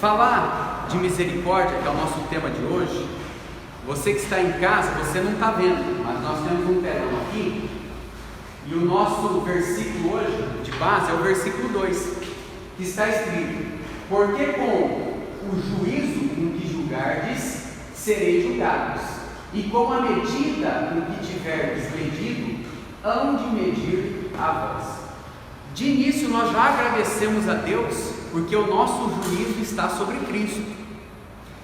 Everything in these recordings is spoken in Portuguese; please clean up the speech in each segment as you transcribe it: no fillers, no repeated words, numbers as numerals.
Falar de misericórdia, que é o nosso tema de hoje, você que está em casa, você não está vendo, mas nós temos um telão aqui, e o nosso versículo hoje, de base, é o versículo 2, que está escrito: porque com o juízo com que julgardes, sereis julgados, e com a medida com que tiverdes medido, hão de medir a vós. De início, nós já agradecemos a Deus, porque o nosso juízo está sobre Cristo.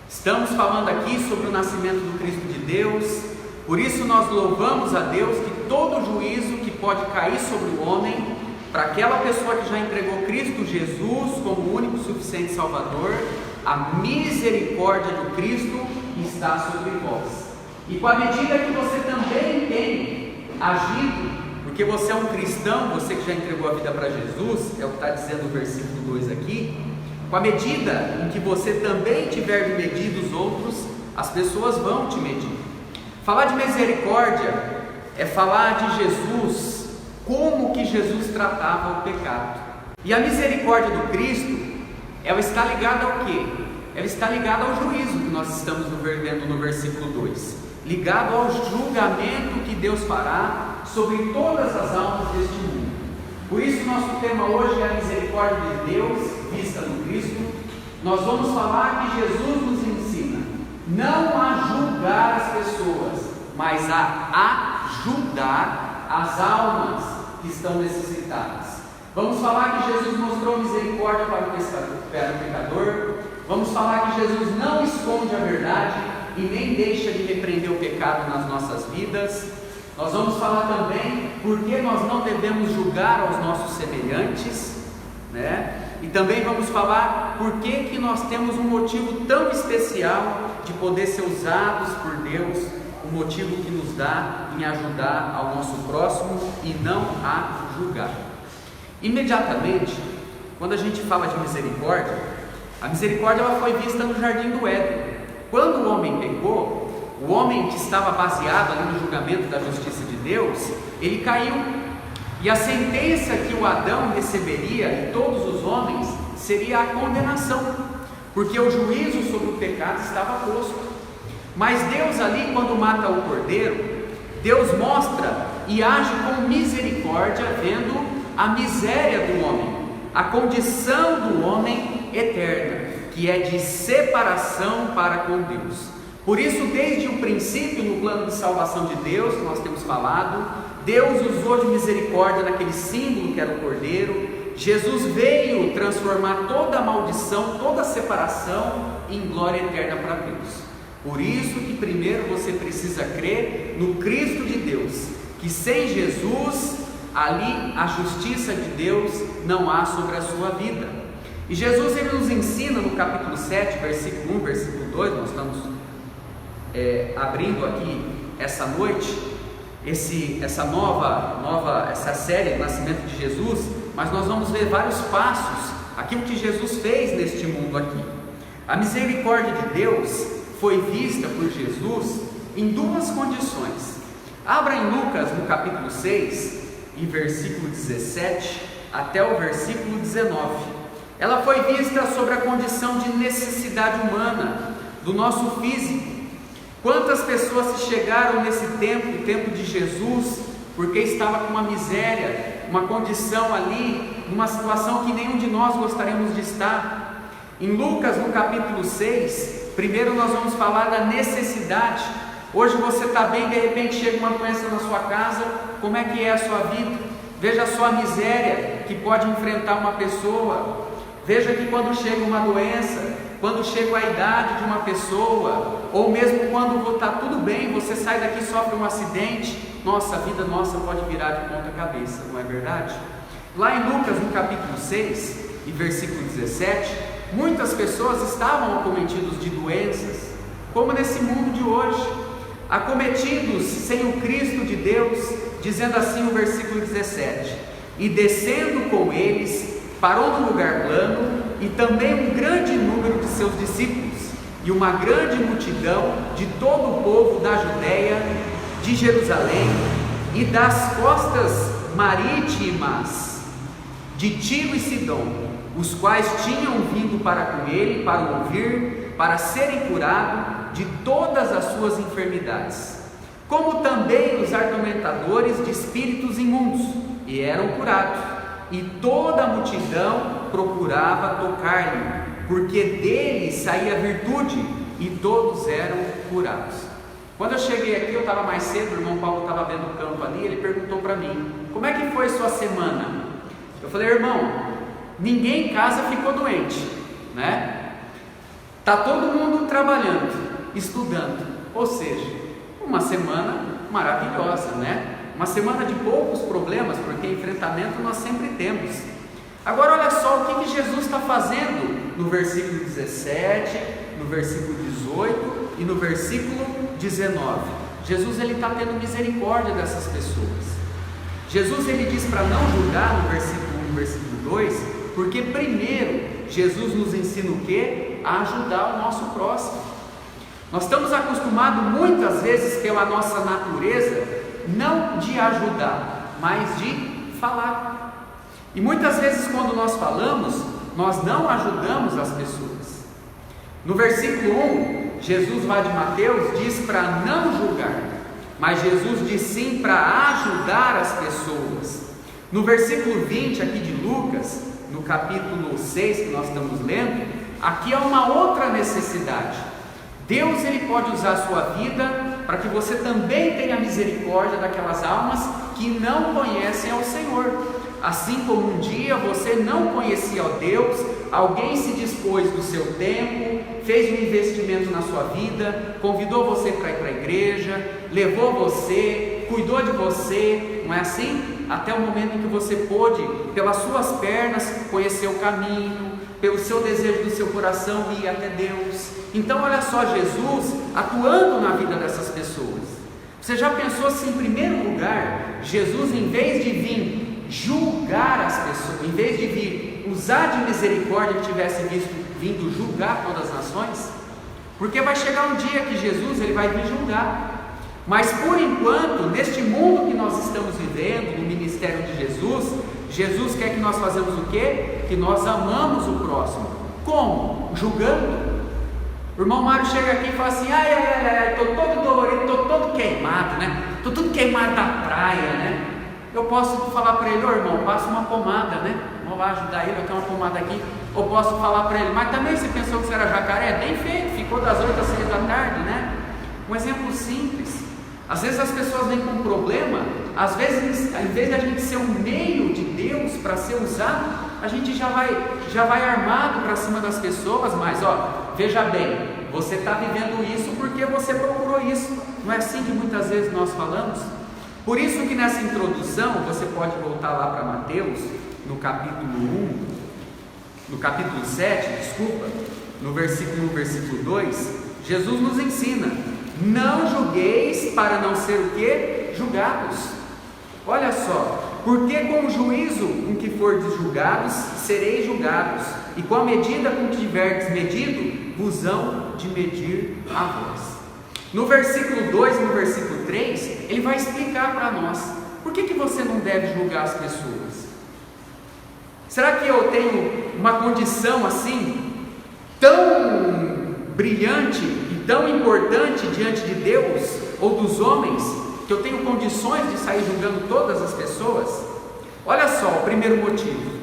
Estamos falando aqui sobre o nascimento do Cristo de Deus, por isso nós louvamos a Deus que todo juízo que pode cair sobre o homem, para aquela pessoa que já entregou Cristo Jesus como o único e suficiente Salvador, a misericórdia de Cristo está sobre vós. E com a medida que você também tem agido, porque você é um cristão, você que já entregou a vida para Jesus, é o que está dizendo o versículo 2 aqui, com a medida em que você também tiver de medir dos outros, as pessoas vão te medir. Falar de misericórdia é falar de Jesus, como que Jesus tratava o pecado. E a misericórdia do Cristo, ela está ligada ao quê? Ela está ligada ao juízo que nós estamos vendo no versículo 2, ligado ao julgamento que Deus fará sobre todas as almas deste mundo. Por isso nosso tema hoje é a misericórdia de Deus vista no Cristo. Nós vamos falar que Jesus nos ensina não a julgar as pessoas, mas a ajudar as almas que estão necessitadas. Vamos falar que Jesus mostrou misericórdia para o pecador. Vamos falar que Jesus não esconde a verdade e nem deixa de repreender o pecado nas nossas vidas. Nós vamos falar também por que nós não devemos julgar aos nossos semelhantes, né? E também vamos falar por que nós temos um motivo tão especial de poder ser usados por Deus, o motivo que nos dá em ajudar ao nosso próximo e não a julgar. Imediatamente, quando a gente fala de misericórdia, a misericórdia ela foi vista no Jardim do Éden. Quando o homem pecou, o homem que estava baseado ali no julgamento da justiça de Deus, ele caiu. E a sentença que o Adão receberia, e todos os homens, seria a condenação, porque o juízo sobre o pecado estava posto. Mas Deus ali, quando mata o cordeiro, Deus mostra e age com misericórdia, vendo a miséria do homem, a condição do homem eterna, que é de separação para com Deus. Por isso, desde o princípio, no plano de salvação de Deus, que nós temos falado, Deus usou de misericórdia naquele símbolo que era o cordeiro. Jesus veio transformar toda a maldição, toda a separação em glória eterna para Deus. Por isso que primeiro você precisa crer no Cristo de Deus, que sem Jesus, ali a justiça de Deus não há sobre a sua vida. E Jesus ele nos ensina no capítulo 7, versículo 1, versículo 2, nós estamos abrindo aqui essa noite, essa série do nascimento de Jesus, mas nós vamos ver vários passos, aquilo que Jesus fez neste mundo aqui. A misericórdia de Deus foi vista por Jesus em duas condições. Abra em Lucas no capítulo 6, em versículo 17 até o versículo 19. Ela foi vista sobre a condição de necessidade humana, do nosso físico. Quantas pessoas se chegaram nesse tempo, o tempo de Jesus, porque estava com uma miséria, uma condição ali, numa situação que nenhum de nós gostaríamos de estar. Em Lucas, no capítulo 6, primeiro nós vamos falar da necessidade. Hoje você está bem, de repente chega uma doença na sua casa, como é que é a sua vida? Veja só a miséria que pode enfrentar uma pessoa. Veja que quando chega uma doença, quando chega a idade de uma pessoa, ou mesmo quando está tudo bem, você sai daqui e sofre um acidente, nossa, a vida nossa pode virar de ponta cabeça, não é verdade? Lá em Lucas, no capítulo 6, e versículo 17, muitas pessoas estavam acometidos de doenças, como nesse mundo de hoje, acometidos sem o Cristo de Deus, dizendo assim o versículo 17: e descendo com eles, parou no lugar plano, e também um grande número de seus discípulos, e uma grande multidão de todo o povo da Judéia, de Jerusalém e das costas marítimas de Tiro e Sidom, os quais tinham vindo para com ele, para o ouvir, para serem curados de todas as suas enfermidades, como também os atormentadores de espíritos imundos, e eram curados, e toda a multidão procurava tocar-lhe, porque dele saía virtude, e todos eram curados. Quando eu cheguei aqui, eu estava mais cedo, o irmão Paulo estava vendo o campo ali, ele perguntou para mim, como é que foi sua semana? Eu falei, irmão, ninguém em casa ficou doente, né? Tá todo mundo trabalhando, estudando, ou seja, uma semana maravilhosa, né? Uma semana de poucos problemas, porque enfrentamento nós sempre temos. Agora olha só o que Jesus está fazendo no versículo 17, no versículo 18 e no versículo 19. Jesus ele está tendo misericórdia dessas pessoas. Jesus ele diz para não julgar no versículo 1 e versículo 2, porque primeiro Jesus nos ensina o quê? A ajudar o nosso próximo. Nós estamos acostumados muitas vezes pela nossa natureza, não de ajudar, mas de falar. E muitas vezes quando nós falamos, nós não ajudamos as pessoas. No versículo 1, Jesus lá de Mateus diz para não julgar, mas Jesus diz sim para ajudar as pessoas. No versículo 20 aqui de Lucas, no capítulo 6 que nós estamos lendo, aqui há uma outra necessidade. Deus ele pode usar a sua vida para que você também tenha misericórdia daquelas almas que não conhecem ao Senhor. Assim como um dia você não conhecia ao Deus, alguém se dispôs do seu tempo, fez um investimento na sua vida, convidou você para ir para a igreja, levou você, cuidou de você, não é assim? Até o momento em que você pôde, pelas suas pernas, conhecer o caminho, pelo seu desejo do seu coração ir até Deus. Então olha só, Jesus atuando na vida dessas pessoas. Você já pensou se em primeiro lugar, Jesus em vez de vir julgar as pessoas, em vez de vir usar de misericórdia, tivesse vindo julgar todas as nações? Porque vai chegar um dia que Jesus ele vai vir julgar. Mas por enquanto, neste mundo que nós estamos vivendo, no ministério de Jesus, Jesus quer que nós façamos o quê? Que nós amamos o próximo. Como? Julgando. O irmão Mário chega aqui e fala assim, estou todo dolorido, estou todo queimado, né? Estou tudo queimado da praia, né? Eu posso falar para ele, irmão, passa uma pomada, né? Vou lá ajudar ele, eu tenho uma pomada aqui. Ou posso falar para ele, mas também você pensou que você era jacaré? Bem feito, ficou das 8 às 6 da tarde, né? Um exemplo simples. Às vezes as pessoas vêm com um problema, às vezes, ao invés de a gente ser um meio de Deus para ser usado, a gente já vai armado para cima das pessoas, mas veja bem, você está vivendo isso porque você procurou isso. Não é assim que muitas vezes nós falamos? Por isso que nessa introdução, você pode voltar lá para Mateus, no capítulo 1, no capítulo 7, no versículo 1, versículo 2, Jesus nos ensina, não julgueis para não ser o quê? Julgados. Olha só, porque com o juízo com que fordes julgados, sereis julgados, e com a medida com que tiverdes medido, vos hão de medir a vós. No versículo 2 e no versículo 3, ele vai explicar para nós, por que você não deve julgar as pessoas? Será que eu tenho uma condição assim, tão brilhante e tão importante diante de Deus ou dos homens, que eu tenho condições de sair julgando todas as pessoas? Olha só o primeiro motivo.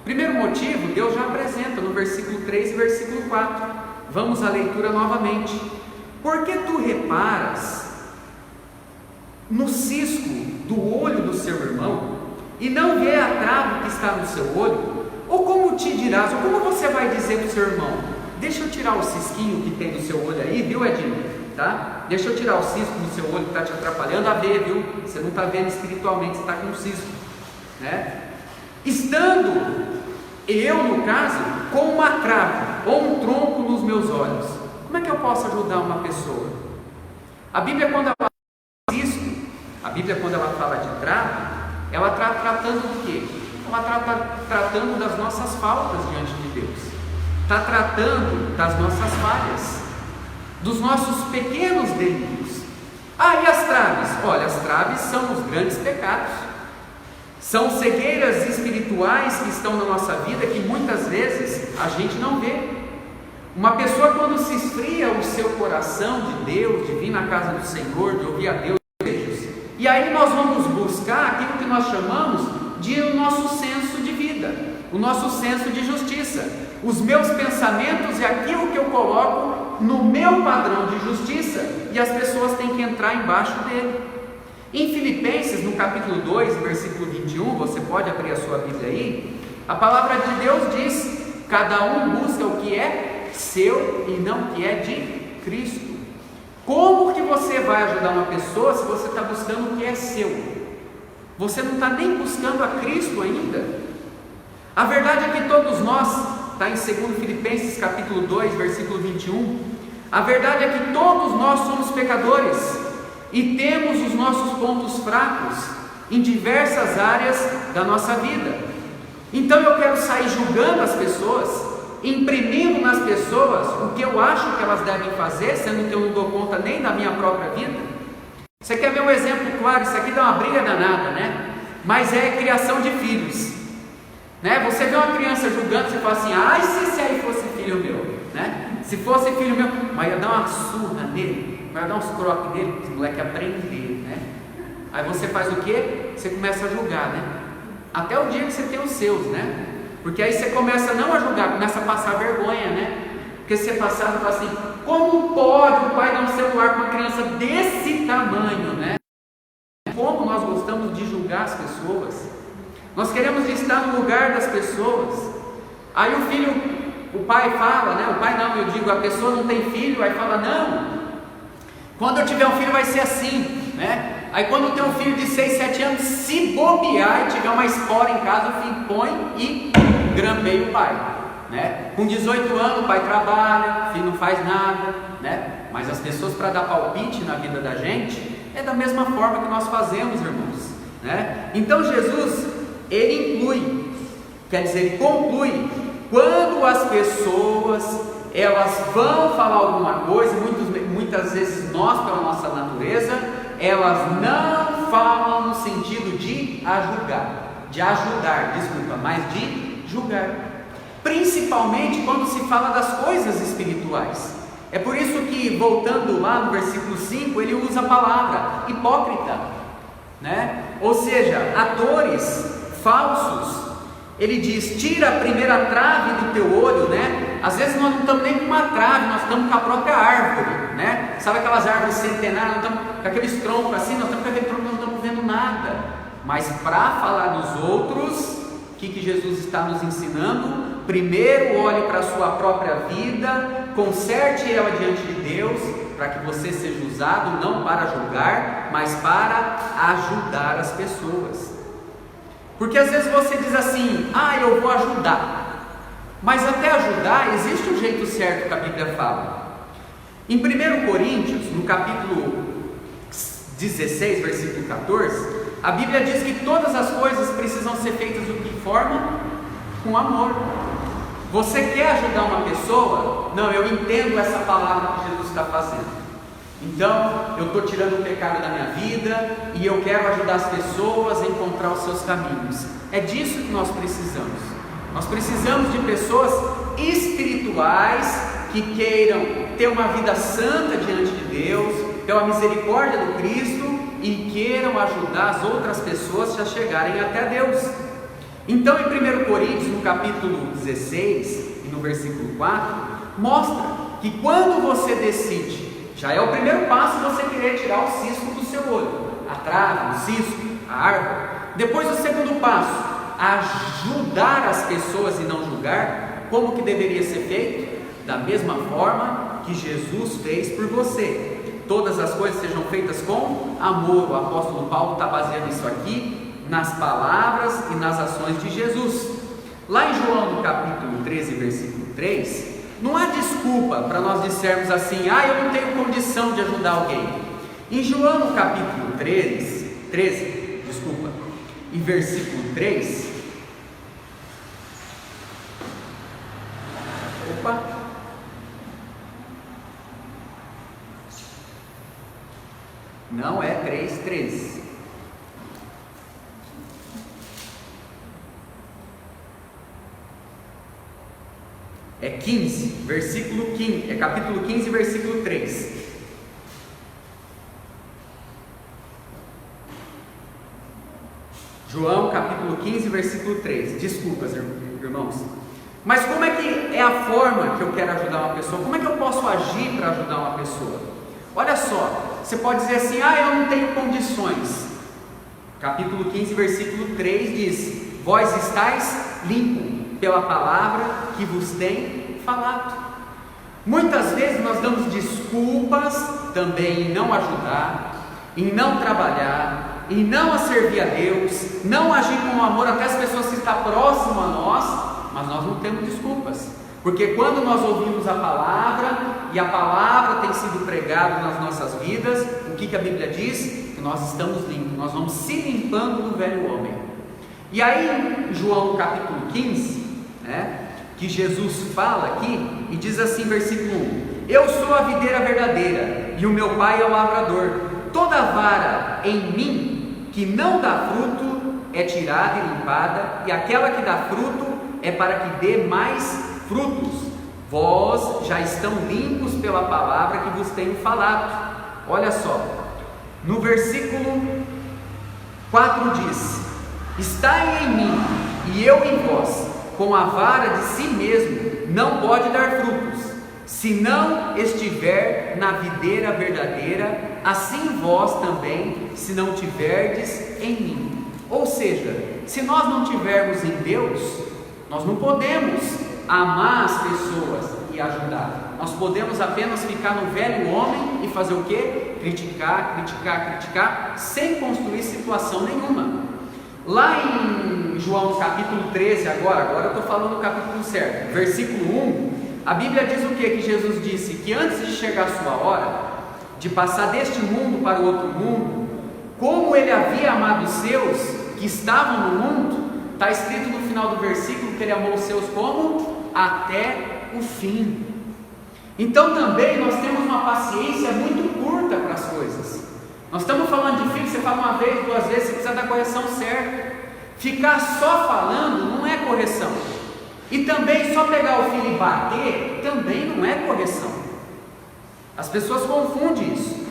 O primeiro motivo Deus já apresenta no versículo 3 e versículo 4. Vamos à leitura novamente. Porque tu reparas no cisco do olho do seu irmão e não vê a trave que está no seu olho? Ou como te dirás, ou como você vai dizer para o seu irmão, deixa eu tirar o cisquinho que tem no seu olho aí, viu, Edinho? Tá? Deixa eu tirar o cisco no seu olho que está te atrapalhando a ver, viu? Você não está vendo espiritualmente, você está com um cisco, né? Estando eu, no caso, com uma trave ou um tronco nos meus olhos, como é que eu posso ajudar uma pessoa? A Bíblia, quando ela fala de cisco, a Bíblia, quando ela fala de trave, ela está tratando do quê? Ela está tratando das nossas faltas diante de Deus, está tratando das nossas falhas, dos nossos pequenos delitos. E as traves? Olha, as traves são os grandes pecados, São cegueiras espirituais que estão na nossa vida que muitas vezes a gente não vê. Uma pessoa, quando se esfria o seu coração de Deus, de vir na casa do Senhor, de ouvir a Deus, e aí nós vamos buscar aquilo que nós chamamos de o nosso senso de vida, o nosso senso de justiça, os meus pensamentos e aquilo que eu coloco no meu padrão de justiça, e as pessoas têm que entrar embaixo dele. Em Filipenses, no capítulo 2, versículo 21, você pode abrir a sua Bíblia aí, a palavra de Deus diz: cada um busca o que é seu e não o que é de Cristo. Como que você vai ajudar uma pessoa se você está buscando o que é seu? Você não está nem buscando a Cristo ainda. A verdade é que todos nós, está em 2 Filipenses capítulo 2, versículo 21, a verdade é que todos nós somos pecadores e temos os nossos pontos fracos em diversas áreas da nossa vida. Então eu quero sair julgando as pessoas, imprimindo nas pessoas o que eu acho que elas devem fazer, sendo que eu não dou conta nem da minha própria vida. Você quer ver um exemplo claro? Isso aqui dá uma briga danada, né? Mas é criação de filhos, né? Você vê uma criança julgando, você fala assim: ai, se esse aí fosse filho meu, né? Se fosse filho meu, mas ia dar uma surra nele, vai dar uns croques nele, esse moleque aprender, né? Aí você faz o quê? Você começa a julgar, né? Até o dia que você tem os seus, né? Porque aí você começa não a julgar, começa a passar vergonha, né? Porque você passar e fala assim: como pode o pai dar um celular para uma criança desse tamanho, né? Como nós gostamos de julgar as pessoas. Nós queremos estar no lugar das pessoas. Aí o filho, o pai fala, né? O pai não, eu digo, a pessoa não tem filho, aí fala: não, quando eu tiver um filho vai ser assim, né? Aí quando tem um filho de 6, 7 anos, se bobear e tiver uma espora em casa, o filho põe e grampeia o pai, né? Com 18 anos o pai trabalha, o filho não faz nada, né? Mas as pessoas, para dar palpite na vida da gente, é da mesma forma que nós fazemos, irmãos, né? Então Jesus, ele inclui, quer dizer, ele conclui, quando as pessoas, elas vão falar alguma coisa, muitas vezes nós, pela nossa natureza, elas não falam no sentido de ajudar, mas de julgar, principalmente quando se fala das coisas espirituais. É por isso que, voltando lá no versículo 5, ele usa a palavra hipócrita, né? Ou seja, atores falsos. Ele diz: tira a primeira trave do teu olho, né? Às vezes nós não estamos nem com uma trave, nós estamos com a própria árvore, né? Sabe aquelas árvores centenárias, nós estamos com aqueles troncos assim, nós estamos com aquele tronco, não estamos vendo nada. Mas para falar dos outros, o que Jesus está nos ensinando? Primeiro olhe para a sua própria vida, conserte ela diante de Deus, para que você seja usado não para julgar, mas para ajudar as pessoas. Porque às vezes você diz assim: eu vou ajudar. Mas até ajudar, existe um jeito certo que a Bíblia fala. Em 1 Coríntios, no capítulo 16, versículo 14, a Bíblia diz que todas as coisas precisam ser feitas de que forma? Com amor. Você quer ajudar uma pessoa? Não, eu entendo essa palavra que Jesus está fazendo. Então, eu estou tirando o pecado da minha vida e eu quero ajudar as pessoas a encontrar os seus caminhos. É disso que nós precisamos. Nós precisamos de pessoas espirituais que queiram ter uma vida santa diante de Deus, pela misericórdia do Cristo, e queiram ajudar as outras pessoas a chegarem até Deus. Então, em 1 Coríntios, no capítulo 16 e no versículo 4, mostra que quando você decide, já é o primeiro passo você querer tirar o cisco do seu olho, a trave, o cisco, a árvore. Depois o segundo passo, ajudar as pessoas e não julgar. Como que deveria ser feito? Da mesma forma que Jesus fez por você. Todas as coisas sejam feitas com amor. O apóstolo Paulo está baseando isso aqui nas palavras e nas ações de Jesus. Lá em João, no capítulo 13, versículo 3, não há desculpa para nós dissermos assim: eu não tenho condição de ajudar alguém. Em João, no capítulo 13, e versículo 3, não é 3:13. é 15, versículo 15, é capítulo 15, versículo 3. João capítulo 15, versículo 3. Desculpas, irmãos. Mas como é que é a forma que eu quero ajudar uma pessoa? Como é que eu posso agir para ajudar uma pessoa? Olha só, você pode dizer assim: eu não tenho condições. Capítulo 15, versículo 3 diz: vós estáis limpos pela palavra que vos tem falado. Muitas vezes nós damos desculpas também em não ajudar, em não trabalhar, em não servir a Deus, não agir com amor até as pessoas que estão próximas a nós, mas nós não temos desculpas, porque quando nós ouvimos a palavra, e a palavra tem sido pregada nas nossas vidas, o que a Bíblia diz? Que nós estamos limpos, nós vamos se limpando do velho homem. E aí, João capítulo 15, que Jesus fala aqui, e diz assim, versículo 1: eu sou a videira verdadeira, e o meu pai é o lavrador. Toda vara em mim que não dá fruto é tirada e limpada, e aquela que dá fruto é para que dê mais frutos. Vós já estão limpos pela palavra que vos tenho falado. Olha só, no versículo 4 diz: estai em mim e eu em vós, com a vara de si mesmo não pode dar frutos, se não estiver na videira verdadeira, assim vós também, se não tiverdes em mim. Ou seja, se nós não tivermos em Deus, nós não podemos amar as pessoas e ajudar. Nós podemos apenas ficar no velho homem e fazer o quê? Criticar, sem construir situação nenhuma. Lá em João capítulo 13, agora eu estou falando o capítulo certo, versículo 1, a Bíblia diz o que? Que Jesus disse que antes de chegar a sua hora, de passar deste mundo para o outro mundo, como ele havia amado os seus que estavam no mundo, está escrito no final do versículo que ele amou os seus como? Até o fim. Então também nós temos uma paciência muito curta para as coisas. Nós estamos falando de filho, você fala uma vez, duas vezes, você precisa da correção certa. Ficar só falando não é correção. E também só pegar o filho e bater também não é correção. As pessoas confundem isso.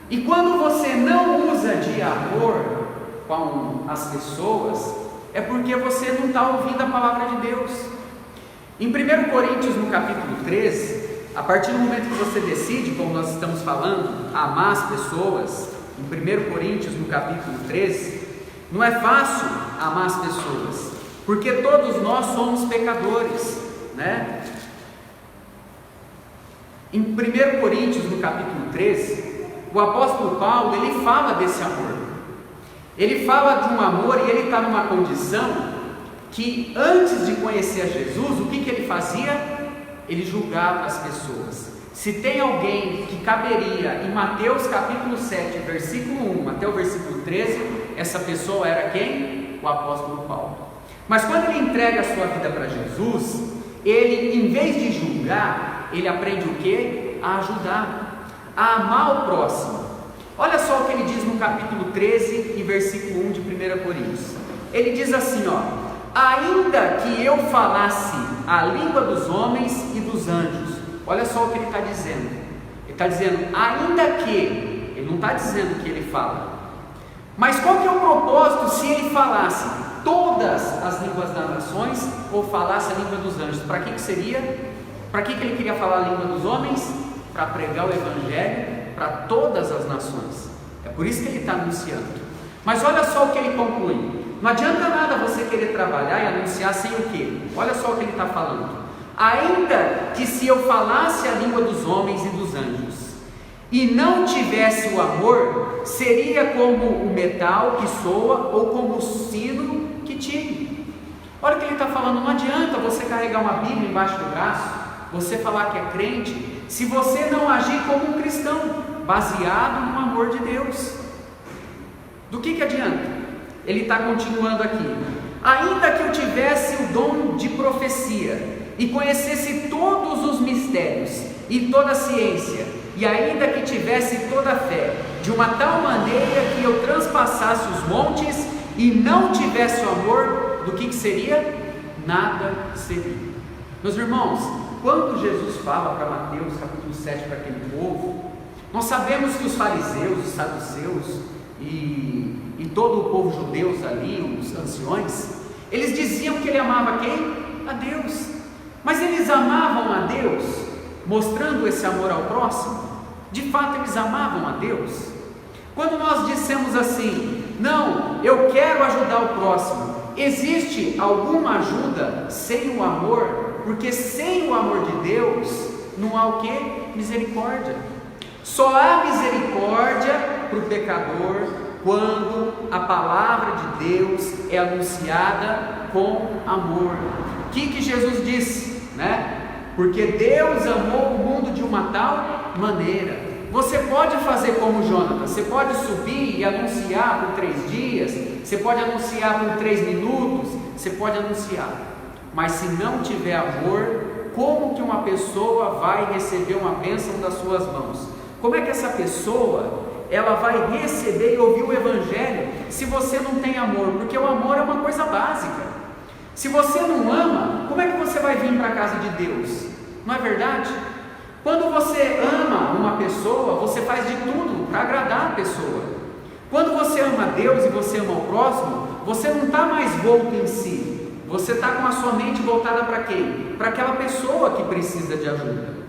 E quando você não usa de amor com as pessoas, é porque você não está ouvindo a palavra de Deus. Em 1 Coríntios, no capítulo 13, a partir do momento que você decide, como nós estamos falando, amar as pessoas, em 1 Coríntios, no capítulo 13, não é fácil amar as pessoas, porque todos nós somos pecadores, né? Em 1 Coríntios, no capítulo 13, o apóstolo Paulo, ele fala desse amor. Ele fala de um amor e ele está numa condição que antes de conhecer a Jesus, o que ele fazia? Ele julgava as pessoas. Se tem alguém que caberia em Mateus capítulo 7, versículo 1 até o versículo 13, essa pessoa era quem? O apóstolo Paulo. Mas quando ele entrega a sua vida para Jesus, ele, em vez de julgar, ele aprende o que? A ajudar, a amar o próximo. Olha só o que ele diz no capítulo 13 e versículo 1 de 1 Coríntios. Ele diz assim, ainda que eu falasse a língua dos homens e dos anjos. Olha só o que ele está dizendo. Ele está dizendo, ainda que, ele não está dizendo que ele fala. Mas qual que é o propósito se ele falasse todas as línguas das nações ou falasse a língua dos anjos? Para que seria? Para que ele queria falar a língua dos homens? Para pregar o evangelho para todas as nações. É por isso que ele está anunciando. Mas olha só o que ele conclui. Não adianta nada você querer trabalhar e anunciar sem o quê? Olha só o que ele está falando. Ainda que se eu falasse a língua dos homens e dos anjos e não tivesse o amor, seria como o metal que soa ou como o sino que tire. Olha o que ele está falando. Não adianta você carregar uma Bíblia embaixo do braço, você falar que é crente, se você não agir como um cristão, baseado no amor de Deus. Do que adianta? Ele está continuando aqui. Ainda que eu tivesse o dom de profecia e conhecesse todos os mistérios e toda a ciência, e ainda que tivesse toda a fé, de uma tal maneira que eu transpassasse os montes e não tivesse o amor, do que seria? Nada seria. Meus irmãos, quando Jesus fala para Mateus capítulo 7 para aquele povo, nós sabemos que os fariseus, os saduceus e todo o povo judeu ali, os anciões, eles diziam que ele amava quem? A Deus. Mas eles amavam a Deus mostrando esse amor ao próximo? De fato eles amavam a Deus? Quando nós dissemos assim, não, eu quero ajudar o próximo, existe alguma ajuda sem o amor? Porque sem o amor de Deus não há o que? Misericórdia. Só há misericórdia para o pecador quando a palavra de Deus é anunciada com amor. O que Jesus disse, né? Porque Deus amou o mundo de uma tal maneira. Você pode fazer como Jonatas, você pode subir e anunciar por 3 dias, você pode anunciar por 3 minutos, você pode anunciar, mas se não tiver amor, como que uma pessoa vai receber uma bênção das suas mãos? Como é que essa pessoa, ela vai receber e ouvir o Evangelho, se você não tem amor? Porque o amor é uma coisa básica. Se você não ama, como é que você vai vir para a casa de Deus? Não é verdade? Quando você ama uma pessoa, você faz de tudo para agradar a pessoa. Quando você ama Deus e você ama o próximo, você não está mais volto em si, você está com a sua mente voltada para quem? Para aquela pessoa que precisa de ajuda.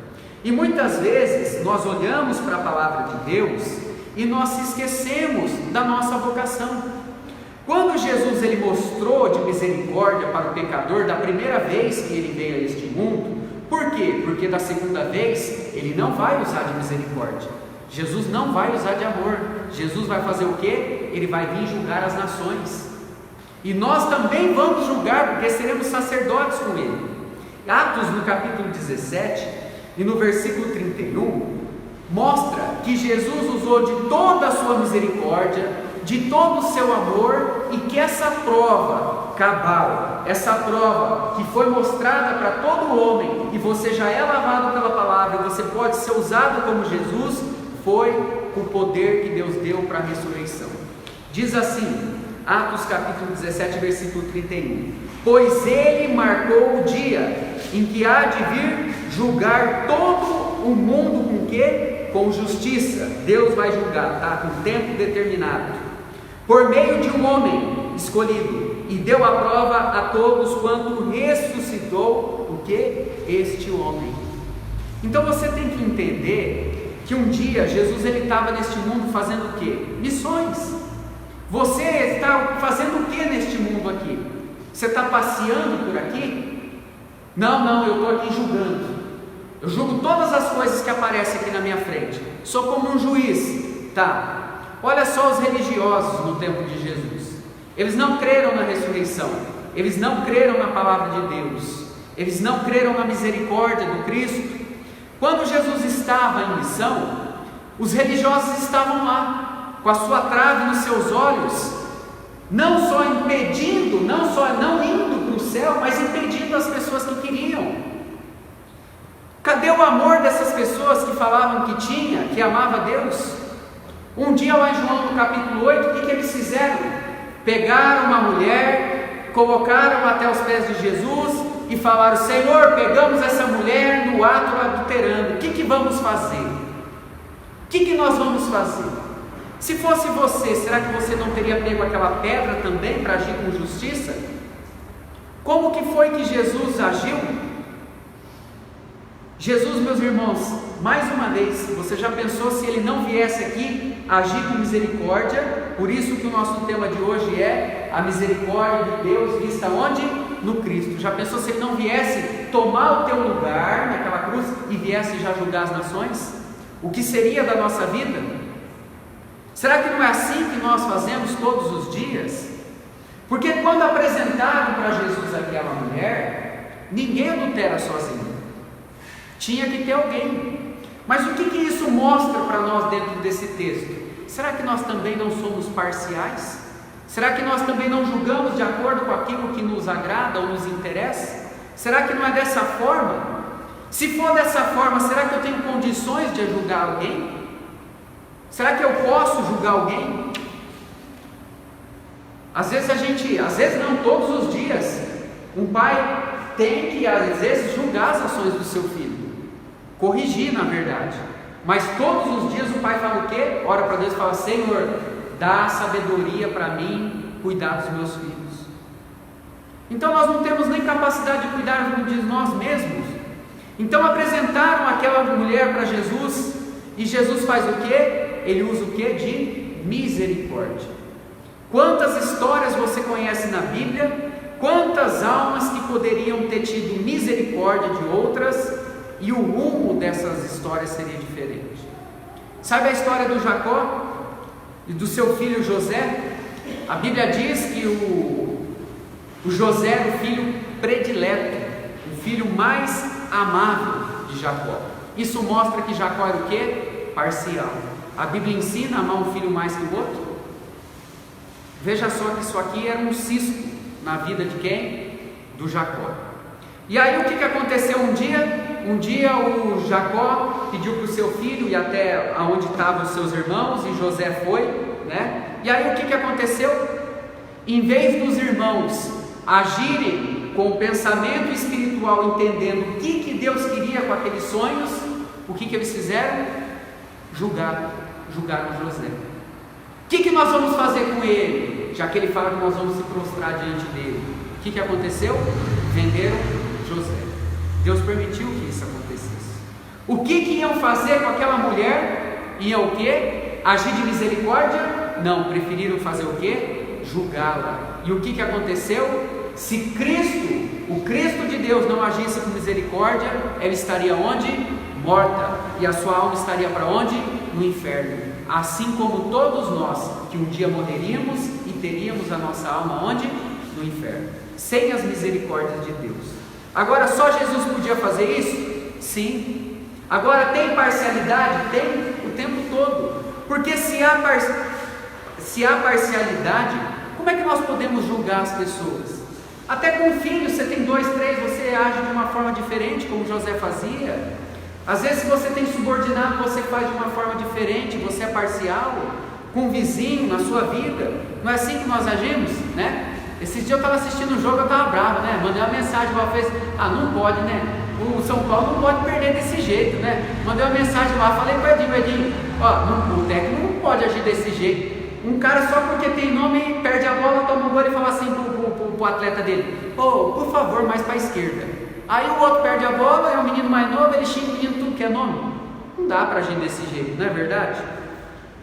E muitas vezes nós olhamos para a palavra de Deus e nós se esquecemos da nossa vocação. Quando Jesus ele mostrou de misericórdia para o pecador da primeira vez que ele veio a este mundo, por quê? Porque da segunda vez ele não vai usar de misericórdia, Jesus não vai usar de amor, Jesus vai fazer o quê? Ele vai vir julgar as nações, e nós também vamos julgar, porque seremos sacerdotes com ele. Atos no capítulo 17 e no versículo 31 mostra que Jesus usou de toda a sua misericórdia, de todo o seu amor, e que essa prova cabal, essa prova que foi mostrada para todo homem, e você já é lavado pela palavra, e você pode ser usado como Jesus, foi o poder que Deus deu para a ressurreição. Diz assim, Atos capítulo 17, versículo 31, pois ele marcou o dia em que há de vir julgar todo o mundo com quê? Com justiça. Deus vai julgar, tá? Com tempo determinado, por meio de um homem escolhido, e deu a prova a todos quanto ressuscitou o que? Este homem. Então você tem que entender que um dia Jesus ele estava neste mundo fazendo o que? Missões. Você está fazendo o que neste mundo aqui? Você está passeando por aqui? Não, eu estou aqui julgando. Eu julgo todas as coisas que aparecem aqui na minha frente. Sou como um juiz, tá? Olha só os religiosos no tempo de Jesus. Eles não creram na ressurreição, eles não creram na palavra de Deus, eles não creram na misericórdia do Cristo. Quando Jesus estava em missão, os religiosos estavam lá, com a sua trave nos seus olhos, não só impedindo, não indo para o céu, mas impedindo as pessoas que queriam. Cadê o amor dessas pessoas que falavam que tinha, que amava a Deus? Um dia lá em João no capítulo 8, o que eles fizeram? Pegaram uma mulher, colocaram até os pés de Jesus e falaram, Senhor, pegamos essa mulher no ato adulterando, o que vamos fazer? O que nós vamos fazer? Se fosse você, será que você não teria pego aquela pedra também para agir com justiça? Como que foi que Jesus agiu? Jesus, meus irmãos, mais uma vez, você já pensou se ele não viesse aqui agir com misericórdia? Por isso que o nosso tema de hoje é a misericórdia de Deus vista onde? No Cristo. Já pensou se ele não viesse tomar o teu lugar naquela cruz e viesse já julgar as nações? O que seria da nossa vida? Será que não é assim que nós fazemos todos os dias? Porque quando apresentaram para Jesus aquela mulher, ninguém adultera sozinho. Tinha que ter alguém. Mas o que isso mostra para nós dentro desse texto? Será que nós também não somos parciais? Será que nós também não julgamos de acordo com aquilo que nos agrada ou nos interessa? Será que não é dessa forma? Se for dessa forma, será que eu tenho condições de julgar alguém? Será que eu posso julgar alguém? Às vezes não, todos os dias, Um pai tem que, às vezes, julgar as ações do seu filho, corrigir, na verdade. Mas todos os dias o pai fala o quê? Ora para Deus e fala: Senhor, dá sabedoria para mim cuidar dos meus filhos. Então nós não temos nem capacidade de cuidar de nós mesmos. Então apresentaram aquela mulher para Jesus, e Jesus faz o quê? Ele usa o quê? De misericórdia. Quantas histórias você conhece na Bíblia? Quantas almas que poderiam ter tido misericórdia de outras, e o rumo dessas histórias seria diferente. Sabe a história do Jacó e do seu filho José? A Bíblia diz que o José era o filho predileto, o filho mais amável de Jacó. Isso mostra que Jacó era o quê? Parcial. A Bíblia ensina a amar um filho mais que o outro? Veja só que isso aqui era um cisco na vida de quem? Do Jacó. E aí o que aconteceu um dia? Um dia o Jacó pediu para o seu filho ir até onde estavam os seus irmãos, e José foi, né? E aí o que aconteceu? Em vez dos irmãos agirem com o pensamento espiritual, entendendo o que Deus queria com aqueles sonhos, o que eles fizeram? Julgaram José. O que nós vamos fazer com ele? Já que ele fala que nós vamos se prostrar diante dele. O que aconteceu? Venderam José. Deus permitiu que isso acontecesse. O que iam fazer com aquela mulher? Iam o quê? Agir de misericórdia? Não, preferiram fazer o quê? Julgá-la. E o que aconteceu? Se Cristo, o Cristo de Deus, não agisse com misericórdia, ela estaria onde? Morta. E a sua alma estaria para onde? No inferno. Assim como todos nós, que um dia morreríamos e teríamos a nossa alma onde? No inferno. Sem as misericórdias de Deus. Agora, só Jesus podia fazer isso? Sim. Agora, tem parcialidade? Tem, o tempo todo. Porque se há parcialidade, como é que nós podemos julgar as pessoas? Até com filhos, você tem 2, 3, você age de uma forma diferente, como José fazia. Às vezes, se você tem subordinado, você faz de uma forma diferente, você é parcial. Com um vizinho na sua vida, não é assim que nós agimos, né? Esses dias eu estava assistindo um jogo, eu estava bravo, né? Mandei uma mensagem lá, fez: não pode, né? O São Paulo não pode perder desse jeito, né? Mandei uma mensagem lá, falei para o Edinho: o técnico não pode agir desse jeito. Um cara só porque tem nome, perde a bola, toma um gol e fala assim pro atleta dele: por favor, mais para a esquerda. Aí o outro perde a bola, é um menino mais novo, ele xinga o menino tudo que é nome. Não dá para agir desse jeito, não é verdade?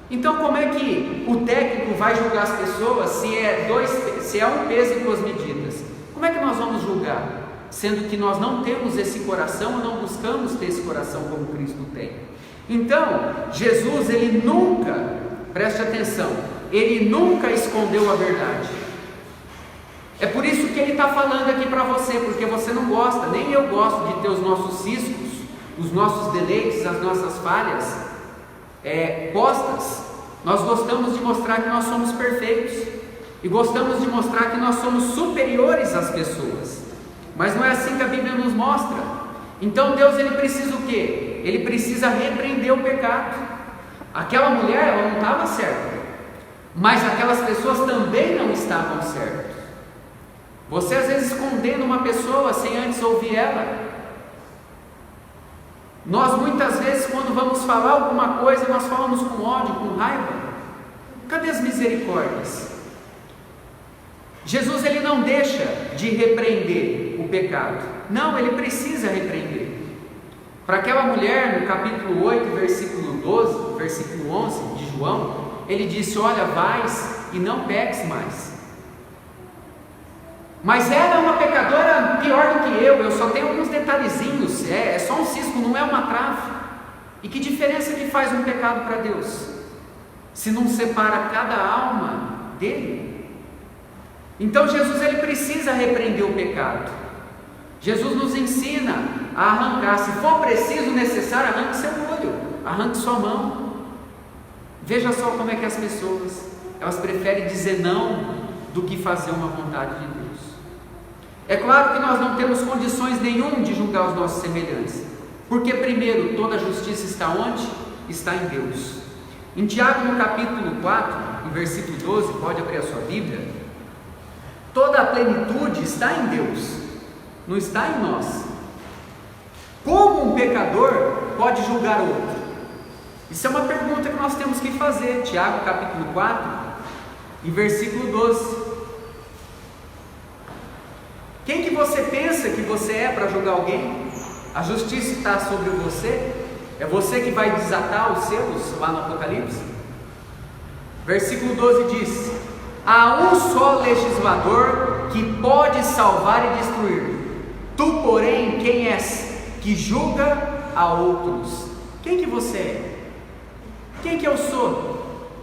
Então, como é que o técnico vai julgar as pessoas se é um peso e 2 medidas? Como é que nós vamos julgar? Sendo que nós não temos esse coração, ou não buscamos ter esse coração como Cristo tem. Então, Jesus, ele nunca, preste atenção, ele nunca escondeu a verdade. É por isso que ele está falando aqui para você, porque você não gosta, nem eu gosto de ter os nossos ciscos, os nossos deleites, as nossas falhas postas. Nós gostamos de mostrar que nós somos perfeitos, e gostamos de mostrar que nós somos superiores às pessoas, mas não é assim que a Bíblia nos mostra. Então Deus, ele precisa o quê? Ele precisa repreender o pecado. Aquela mulher, ela não estava certa, mas aquelas pessoas também não estavam certas. Você às vezes condena uma pessoa sem antes ouvir ela. Nós muitas vezes, quando vamos falar alguma coisa, nós falamos com ódio, com raiva. Cadê as misericórdias? Jesus, ele não deixa de repreender o pecado. Não, ele precisa repreender. Para aquela mulher, no capítulo 8, versículo 12, versículo 11 de João, ele disse: olha, vais e não peques mais. Mas ela é uma pecadora pior do que eu só tenho alguns detalhezinhos, é só um cisco, não é uma trave. E que diferença que faz um pecado para Deus, se não separa cada alma dele? Então Jesus, ele precisa repreender o pecado. Jesus nos ensina a arrancar, se for preciso, necessário, arranque seu olho, arranque sua mão. Veja só como é que as pessoas, elas preferem dizer não do que fazer uma vontade de Deus. É claro que nós não temos condições nenhuma de julgar os nossos semelhantes, porque primeiro, toda a justiça está onde? Está em Deus. Em Tiago, no capítulo 4, no versículo 12, pode abrir a sua Bíblia. toda a plenitude está em Deus, não está em nós. Como um pecador pode julgar outro? Isso é uma pergunta que nós temos que fazer. Tiago capítulo 4 e versículo 12. Quem que você pensa que você é para julgar alguém? A justiça está sobre você? É você que vai desatar os selos lá no Apocalipse? Versículo 12 diz: há um só legislador que pode salvar e destruir. Tu, porém, quem és que julga a outros? Quem que você é? Quem que eu sou?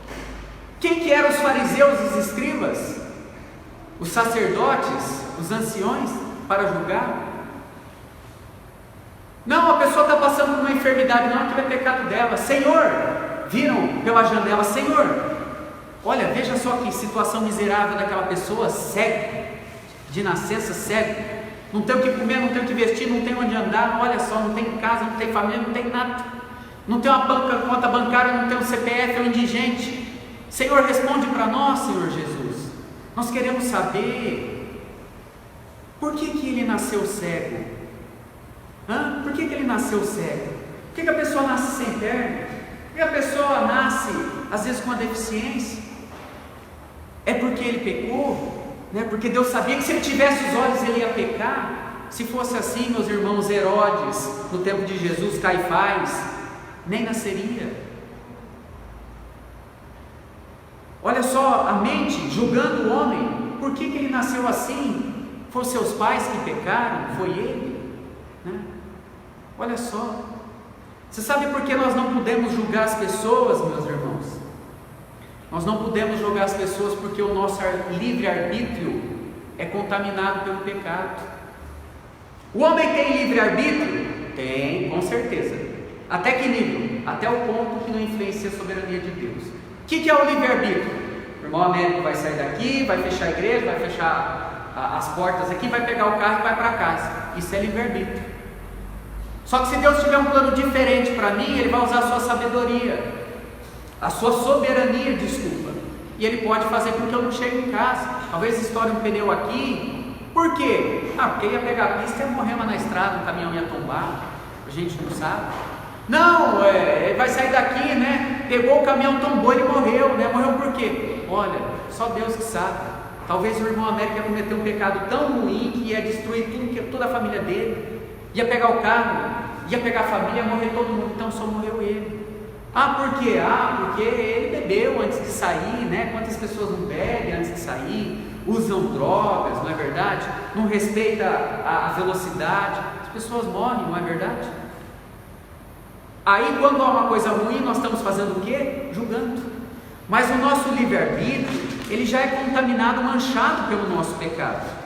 Quem que eram os fariseus e os escribas? Os sacerdotes, os anciões, para julgar? Não, a pessoa está passando por uma enfermidade, não, aquilo é pecado dela. Senhor, viram pela janela, Senhor, olha, veja só que situação miserável daquela pessoa, cego, de nascença cego, não tem o que comer, não tem o que vestir, não tem onde andar, olha só, não tem casa, não tem família, não tem nada, não tem uma conta bancária, não tem um CPF, é um indigente. Senhor, responde para nós, Senhor Jesus, nós queremos saber, por que que ele nasceu cego? Por que que ele nasceu cego? Por que que a pessoa nasce sem perna? Por que a pessoa nasce, às vezes, com uma deficiência? É porque ele pecou? Né? Porque Deus sabia que se ele tivesse os olhos ele ia pecar? Se fosse assim, meus irmãos, Herodes, no tempo de Jesus, Caifás, nem nasceria. Olha só a mente julgando o homem. Por que que ele nasceu assim? Foram seus pais que pecaram? Foi ele? Né? Olha só. Você sabe por que nós não podemos julgar as pessoas, meus irmãos? Nós não podemos julgar as pessoas porque o nosso livre-arbítrio é contaminado pelo pecado. O homem tem livre-arbítrio? Tem, com certeza. Até que nível? Até o ponto que não influencia a soberania de Deus. O que é o livre-arbítrio? O irmão Américo vai sair daqui, vai fechar a igreja, vai fechar as portas aqui, vai pegar o carro e vai para casa. Isso é livre-arbítrio. Só que se Deus tiver um plano diferente para mim, Ele vai usar a sua sabedoria, a sua soberania, desculpa, e Ele pode fazer com que eu não chegue em casa. Talvez estoure um pneu aqui. Por quê? Porque ele ia pegar a pista e ia morrer lá na estrada, um caminhão ia tombar. A gente não sabe. Não, ele vai sair daqui, né? Pegou o caminhão, tombou, ele morreu, né? Morreu por quê? Olha, só Deus que sabe. Talvez o irmão Américo ia cometer um pecado tão ruim que ia destruir toda a família dele. Ia pegar o carro, ia pegar a família, ia morrer todo mundo, então só morreu ele. Por quê? Porque ele bebeu antes de sair, né? Quantas pessoas não bebem antes de sair, usam drogas, não é verdade? Não respeita a velocidade, as pessoas morrem, não é verdade? Aí quando há uma coisa ruim, nós estamos fazendo o quê? Julgando. Mas o nosso livre-arbítrio, ele já é contaminado, manchado pelo nosso pecado.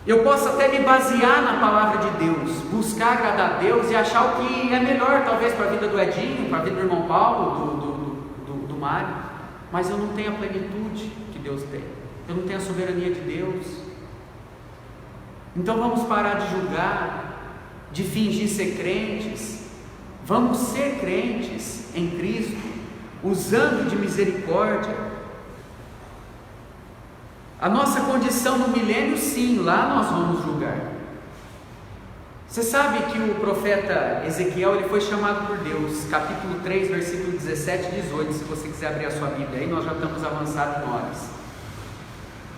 Eu posso até me basear na palavra de Deus, buscar agradar a Deus e achar o que é melhor, talvez para a vida do Edinho, para a vida do irmão Paulo, do Mário, mas eu não tenho a plenitude que Deus tem, eu não tenho a soberania de Deus. Então vamos parar de julgar, de fingir ser crentes, vamos ser crentes em Cristo, usando de misericórdia. A nossa condição no milênio, sim, lá nós vamos julgar. Você sabe que o profeta Ezequiel, ele foi chamado por Deus, capítulo 3, versículo 17 e 18, se você quiser abrir a sua Bíblia aí, nós já estamos avançados em horas.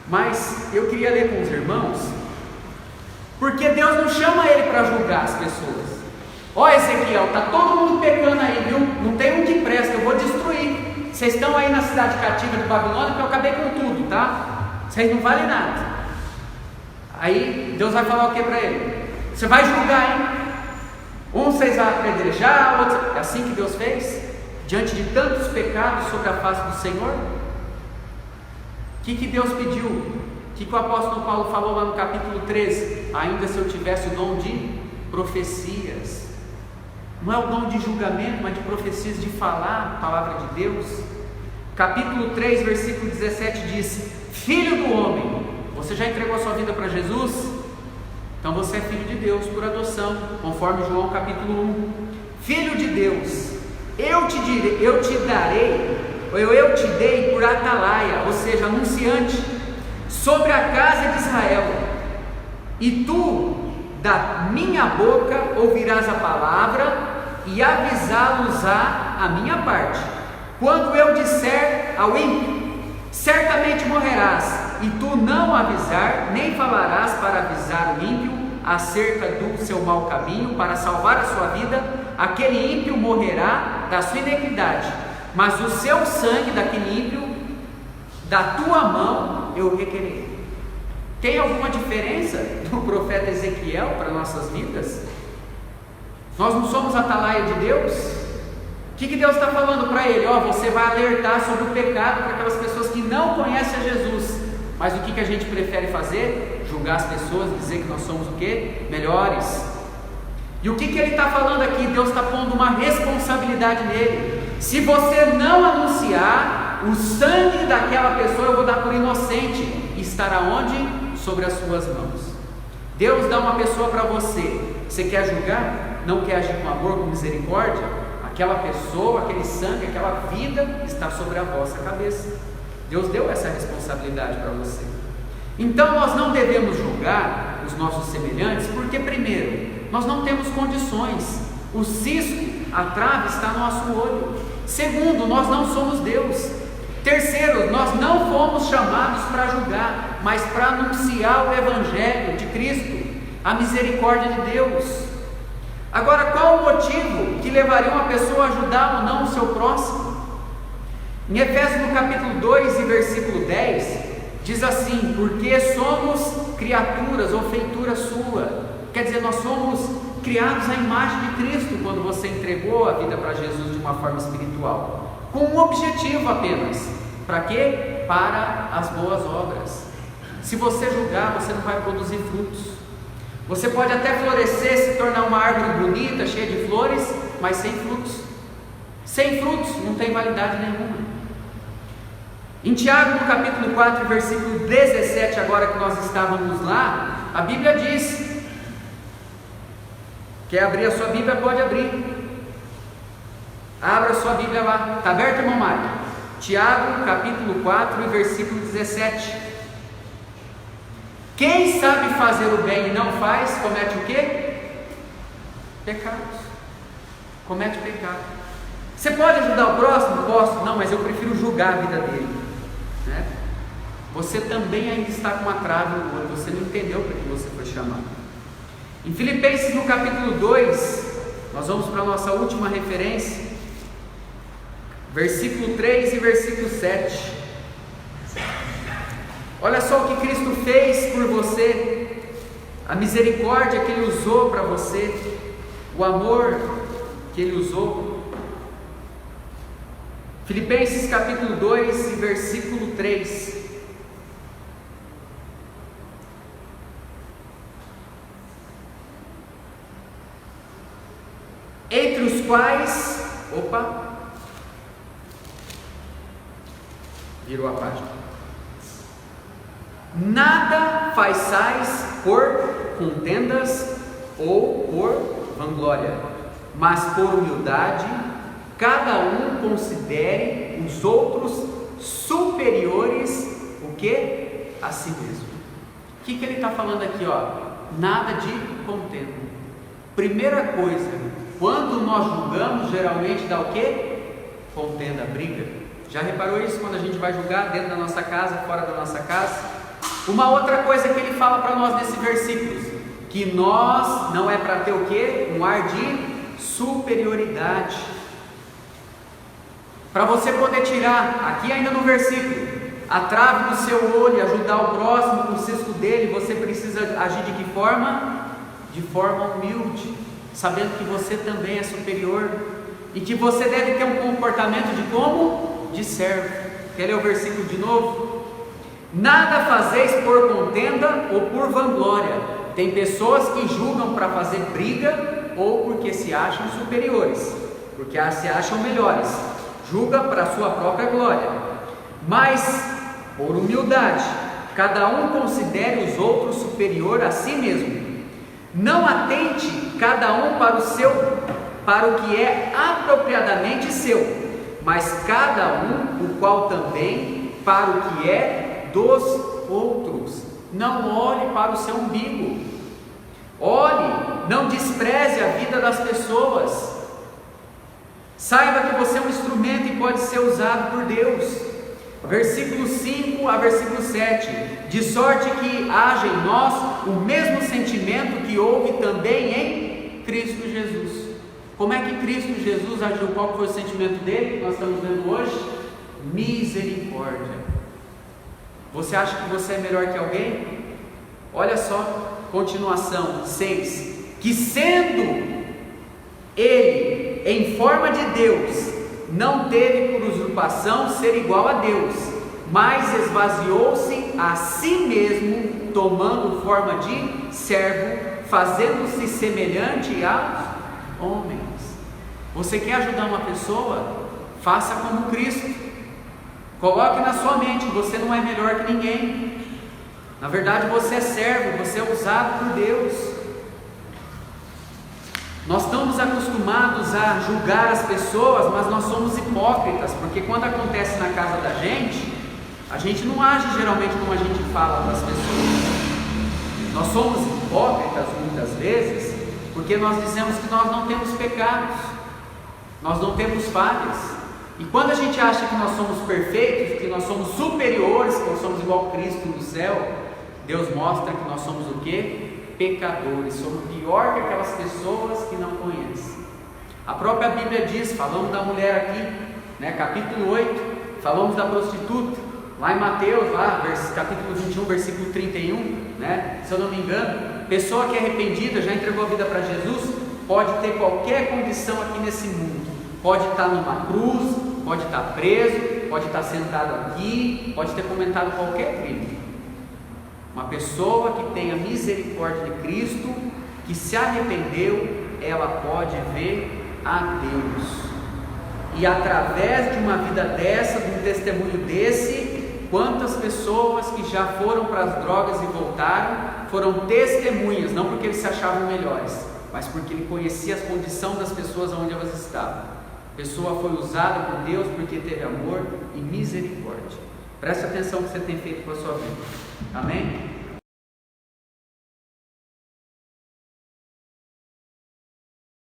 Mas eu queria ler com os irmãos, porque Deus não chama ele para julgar as pessoas. Ezequiel, está todo mundo pecando aí, viu? Não tem um que presta, eu vou destruir. Vocês estão aí na cidade cativa de Babilônia, que eu acabei com tudo, tá? Vocês não valem nada. Aí Deus vai falar o que para ele? Você vai julgar, hein? Vocês vão apedrejar, outros... É assim que Deus fez? Diante de tantos pecados sobre a face do Senhor? O que Deus pediu? O que o apóstolo Paulo falou lá no capítulo 13? Ainda se eu tivesse o dom de profecias. Não é o dom de julgamento, mas de profecias, de falar a palavra de Deus. Capítulo 3, versículo 17 diz: Filho do homem, você já entregou a sua vida para Jesus? Então você é filho de Deus por adoção, conforme João capítulo 1. Filho de Deus, eu te dei por atalaia, ou seja, anunciante, sobre a casa de Israel, e tu da minha boca ouvirás a palavra e avisá-los-á a minha parte. Quando eu disser ao ímpio, certamente morrerás, e tu não avisar, nem falarás para avisar o ímpio acerca do seu mau caminho, para salvar a sua vida, aquele ímpio morrerá da sua iniquidade, mas o seu sangue daquele ímpio, da tua mão eu requerei. Tem alguma diferença do profeta Ezequiel para nossas vidas? Nós não somos atalaia de Deus? O que Deus está falando para ele? Você vai alertar sobre o pecado para aquelas pessoas que não conhecem a Jesus. Mas o que a gente prefere fazer? Julgar as pessoas, dizer que nós somos o quê? Melhores. E o que ele está falando aqui? Deus está pondo uma responsabilidade nele. Se você não anunciar, o sangue daquela pessoa eu vou dar por inocente. E estará onde? Sobre as suas mãos. Deus dá uma pessoa para você. Você quer julgar? Não quer agir com amor, com misericórdia? Aquela pessoa, aquele sangue, aquela vida está sobre a vossa cabeça. Deus deu essa responsabilidade para você. Então nós não devemos julgar os nossos semelhantes, porque primeiro, nós não temos condições. O cisco, a trave está no nosso olho. Segundo, nós não somos Deus. Terceiro, nós não fomos chamados para julgar, mas para anunciar o Evangelho de Cristo, a misericórdia de Deus. Agora, qual o motivo que levaria uma pessoa a ajudar ou não o seu próximo? Em Efésios no capítulo 2 e versículo 10, diz assim: porque somos criaturas ou feitura sua. Quer dizer, nós somos criados à imagem de Cristo quando você entregou a vida para Jesus de uma forma espiritual, com um objetivo apenas. Para quê? Para as boas obras. Se você julgar, você não vai produzir frutos. Você pode até florescer, se tornar uma árvore bonita, cheia de flores, mas sem frutos. Sem frutos não tem validade nenhuma. Em Tiago, no capítulo 4, versículo 17, agora que nós estávamos lá, a Bíblia diz: quer abrir a sua Bíblia? Pode abrir. Abra a sua Bíblia lá. Está aberto, irmão Mário? Tiago, capítulo 4, versículo 17. Quem sabe fazer o bem e não faz, comete o quê? Pecados. Comete pecado. Você pode ajudar o próximo? Posso. Não, mas eu prefiro julgar a vida dele, né? Você também ainda está com uma trave no olho. Você não entendeu para que você foi chamado. Em Filipenses no capítulo 2, nós vamos para a nossa última referência, versículo 3 e versículo 7. Olha só o que Cristo fez por você, a misericórdia que Ele usou para você, o amor que Ele usou. Filipenses capítulo 2 e versículo 3. Entre os quais, virou a página. Nada façais por contendas ou por vanglória, mas por humildade, cada um considere os outros superiores, o que? A si mesmo. O que ele está falando aqui? Nada de contenda. Primeira coisa, quando nós julgamos, geralmente dá o que? Contenda, briga. Já reparou isso quando a gente vai julgar dentro da nossa casa, fora da nossa casa? Uma outra coisa que ele fala para nós nesse versículo, que nós não é para ter o quê? Um ar de superioridade. Para você poder tirar, aqui ainda no versículo, a trave do seu olho e ajudar o próximo com o cisco dele, você precisa agir de que forma? De forma humilde, sabendo que você também é superior e que você deve ter um comportamento de como? De servo. Quer ler o versículo de novo? Nada fazeis por contenda ou por vanglória. Tem pessoas que julgam para fazer briga ou porque se acham superiores, porque se acham melhores, julga para a sua própria glória. Mas por humildade, cada um considere os outros superior a si mesmo. Não atente cada um para o que é apropriadamente seu, mas cada um o qual também para o que é dos outros. Não olhe para o seu umbigo. Olhe, não despreze a vida das pessoas. Saiba que você é um instrumento e pode ser usado por Deus. Versículo 5 a versículo 7. De sorte que haja em nós o mesmo sentimento que houve também em Cristo Jesus. Como é que Cristo Jesus agiu? Qual foi o sentimento dele que nós estamos vendo hoje? Misericórdia. Você acha que você é melhor que alguém? Olha só, continuação 6. Que sendo ele em forma de Deus, não teve por usurpação ser igual a Deus, mas esvaziou-se a si mesmo, tomando forma de servo, fazendo-se semelhante aos homens. Você quer ajudar uma pessoa? Faça como Cristo. Coloque na sua mente que você não é melhor que ninguém. Na verdade você é servo, você é usado por Deus. Nós estamos acostumados a julgar as pessoas, mas nós somos hipócritas, porque quando acontece na casa da gente, a gente não age geralmente como a gente fala das pessoas. Nós somos hipócritas muitas vezes, porque nós dizemos que nós não temos pecados, nós não temos falhas. E quando a gente acha que nós somos perfeitos, que nós somos superiores, que nós somos igual a Cristo no céu, Deus mostra que nós somos o quê? Pecadores, somos pior que aquelas pessoas que não conhecem. A própria Bíblia diz, falamos da mulher aqui, né, capítulo 8, falamos da prostituta, lá em Mateus, lá, capítulo 21, versículo 31, né, se eu não me engano, pessoa que é arrependida, já entregou a vida para Jesus, pode ter qualquer condição aqui nesse mundo, pode estar numa cruz, pode estar preso, pode estar sentado aqui, pode ter comentado qualquer crime. Uma pessoa que tem a misericórdia de Cristo, que se arrependeu, ela pode ver a Deus. E através de uma vida dessa, de um testemunho desse, quantas pessoas que já foram para as drogas e voltaram, foram testemunhas, não porque eles se achavam melhores, mas porque ele conhecia as condições das pessoas onde elas estavam. A pessoa foi usada por Deus porque teve amor e misericórdia. Preste atenção no que você tem feito com a sua vida. Amém?